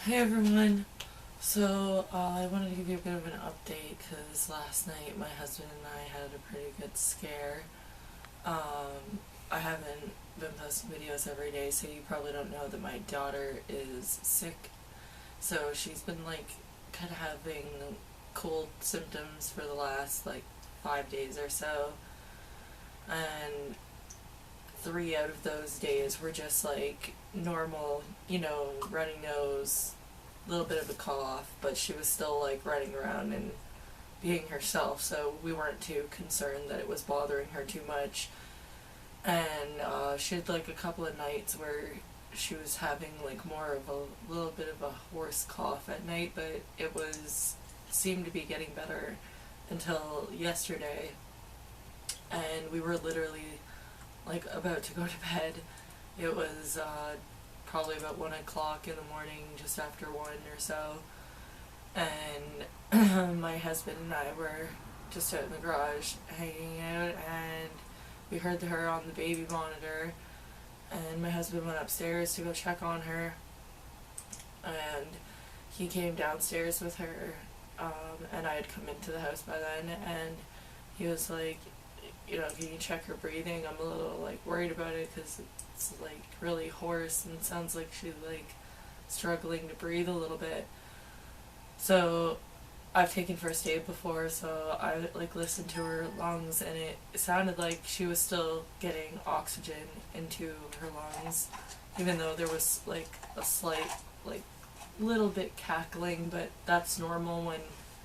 Hey everyone. I wanted to give you a bit of an update because last night my husband and I had a pretty good scare. I haven't been posting videos every day, so you probably don't know that my daughter is sick. So she's been kind of having cold symptoms for the last 5 days or so, and 3 out of those days were just normal, runny nose, a little bit of a cough, but she was still running around and being herself, so we weren't too concerned that it was bothering her too much. And she had a couple of nights where she was having more of a little bit of a hoarse cough at night, but seemed to be getting better until yesterday, and we were literally about to go to bed. It was probably about 1 o'clock in the morning, just after 1 or so, and my husband and I were just out in the garage hanging out, and we heard her on the baby monitor, and my husband went upstairs to go check on her, and he came downstairs with her, and I had come into the house by then, and he was like, can you check her breathing? I'm a little worried about it because it's really hoarse and sounds like she's struggling to breathe a little bit. So I've taken first aid before, so I listened to her lungs, and it sounded like she was still getting oxygen into her lungs, even though there was a slight little bit cackling, but that's normal when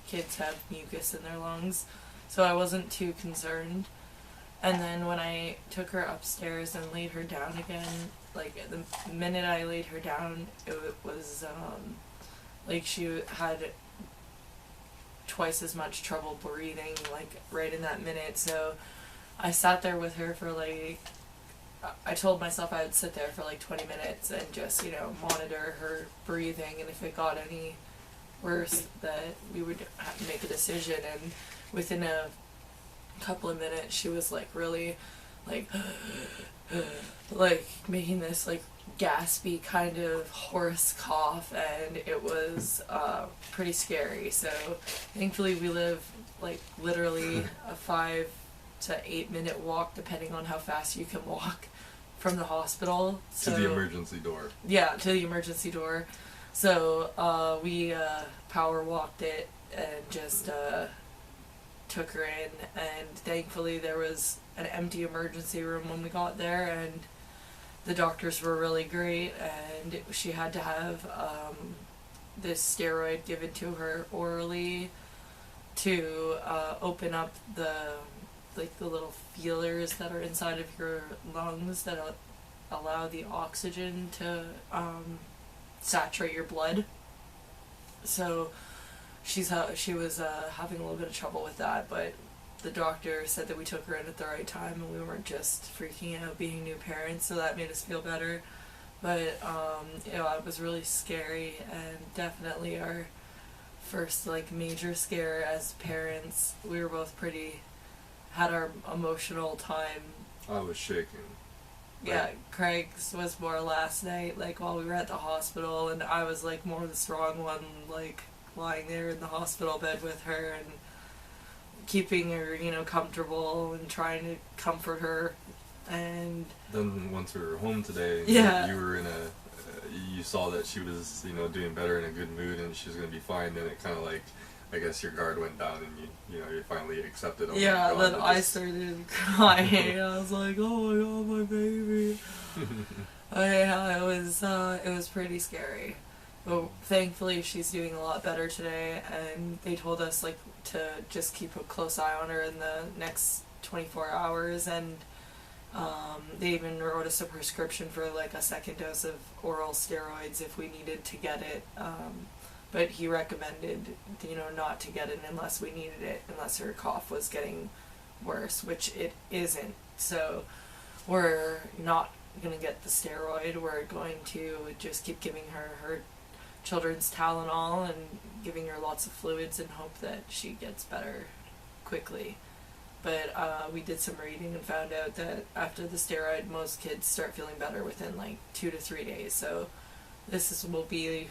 kids have mucus in their lungs, so I wasn't too concerned. And then when I took her upstairs and laid her down again, the minute I laid her down, it was she had twice as much trouble breathing right in that minute. So I sat there with her for I told myself I would sit there for 20 minutes and just monitor her breathing, and if it got any worse that we would have to make a decision. And within a couple of minutes she was really making this gaspy kind of hoarse cough, and it was pretty scary. So thankfully we live literally a 5 to 8 minute walk, depending on how fast you can walk, from the hospital. So, to the emergency door. Yeah, to the emergency door. So we power walked it and just took her in, and thankfully there was an empty emergency room when we got there, and the doctors were really great, and she had to have this steroid given to her orally to open up the little feelers that are inside of your lungs that allow the oxygen to saturate your blood. So she was having a little bit of trouble with that, but the doctor said that we took her in at the right time and we weren't just freaking out being new parents, so that made us feel better. But it was really scary, and definitely our first major scare as parents. We were both had our emotional time. I was shaking. Yeah, Craig's was more last night, while we were at the hospital, and I was more the strong one, lying there in the hospital bed with her and keeping her, comfortable and trying to comfort her. And then once we were home today, yeah, you were you saw that she was, doing better, in a good mood, and she was going to be fine. Then it kind of I guess your guard went down, and you finally accepted. Oh yeah, then I started crying. I was like, oh my god, my baby. Yeah, it was pretty scary. But thankfully she's doing a lot better today, and they told us to just keep a close eye on her in the next 24 hours, and they even wrote us a prescription for a second dose of oral steroids if we needed to get it, but he recommended not to get it unless we needed it, unless her cough was getting worse, which it isn't. So we're not going to get the steroid. We're going to just keep giving her children's Tylenol and giving her lots of fluids and hope that she gets better quickly. But we did some reading and found out that after the steroid, most kids start feeling better within 2 to 3 days. So this will be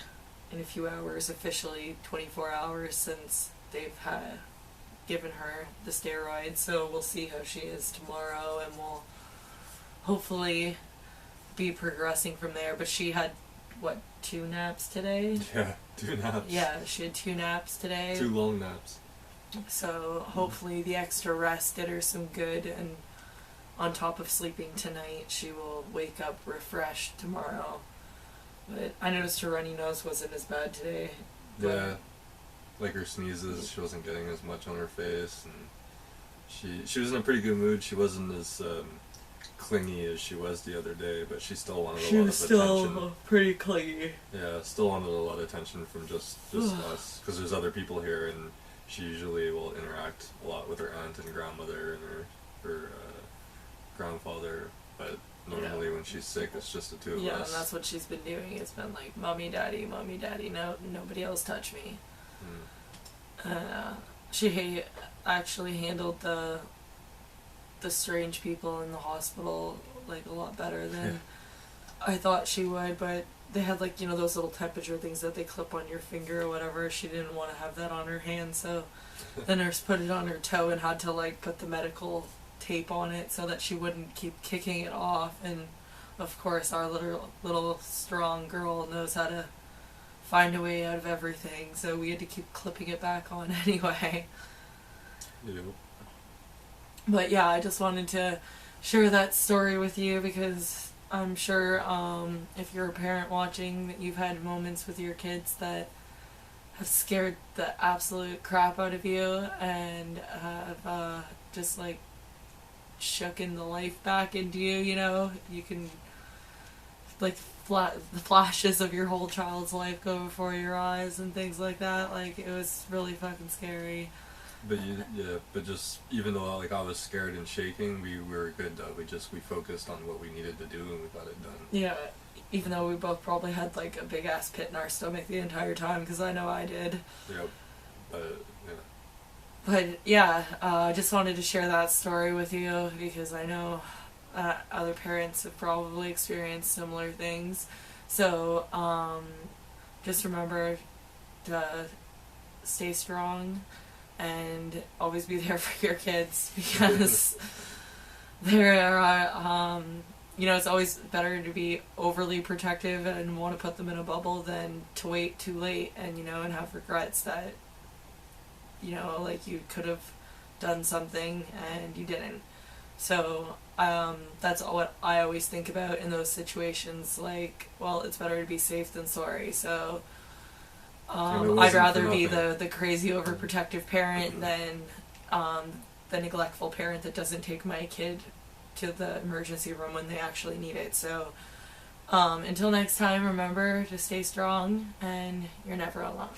in a few hours, officially 24 hours since they've given her the steroids. So we'll see how she is tomorrow, and we'll hopefully be progressing from there. But she had, what, 2 naps today? Yeah, 2 naps. Yeah, she had 2 naps today. 2 long naps. So hopefully the extra rest did her some good, and on top of sleeping tonight, she will wake up refreshed tomorrow. But I noticed her runny nose wasn't as bad today. Yeah, like her sneezes, she wasn't getting as much on her face, and she was in a pretty good mood. She wasn't as clingy as she was the other day, but she still wanted a lot of attention. She was still pretty clingy. Yeah, still wanted a lot of attention from just us, because there's other people here, and she usually will interact a lot with her aunt and grandmother and her grandfather, but normally when she's sick, it's just the 2 of us. Yeah, and that's what she's been doing. It's been like, mommy, daddy, no, nobody else touch me. She actually handled the strange people in the hospital like a lot better than I thought she would, but they had like, those little temperature things that they clip on your finger or whatever. She didn't want to have that on her hand, so the nurse put it on her toe and had to like put the medical tape on it so that she wouldn't keep kicking it off. And of course our little strong girl knows how to find a way out of everything, so we had to keep clipping it back on anyway. Yep. But yeah, I just wanted to share that story with you, because I'm sure if you're a parent watching, that you've had moments with your kids that have scared the absolute crap out of you, and have just like shooken the life back into you. You can, like, the flashes of your whole child's life go before your eyes and things like that. Like, it was really fucking scary. But but just, even though like I was scared and shaking, we were good though. We focused on what we needed to do, and we got it done. Yeah, even though we both probably had like a big ass pit in our stomach the entire time, because I know I did. Yep. But yeah. But yeah, I just wanted to share that story with you, because I know other parents have probably experienced similar things. So just remember to stay strong and always be there for your kids, because there are, it's always better to be overly protective and want to put them in a bubble than to wait too late and, and have regrets that, like you could have done something and you didn't. So that's what I always think about in those situations. Like, well, it's better to be safe than sorry. So I'd rather be the crazy overprotective parent than the neglectful parent that doesn't take my kid to the emergency room when they actually need it. So until next time, remember to stay strong, and you're never alone.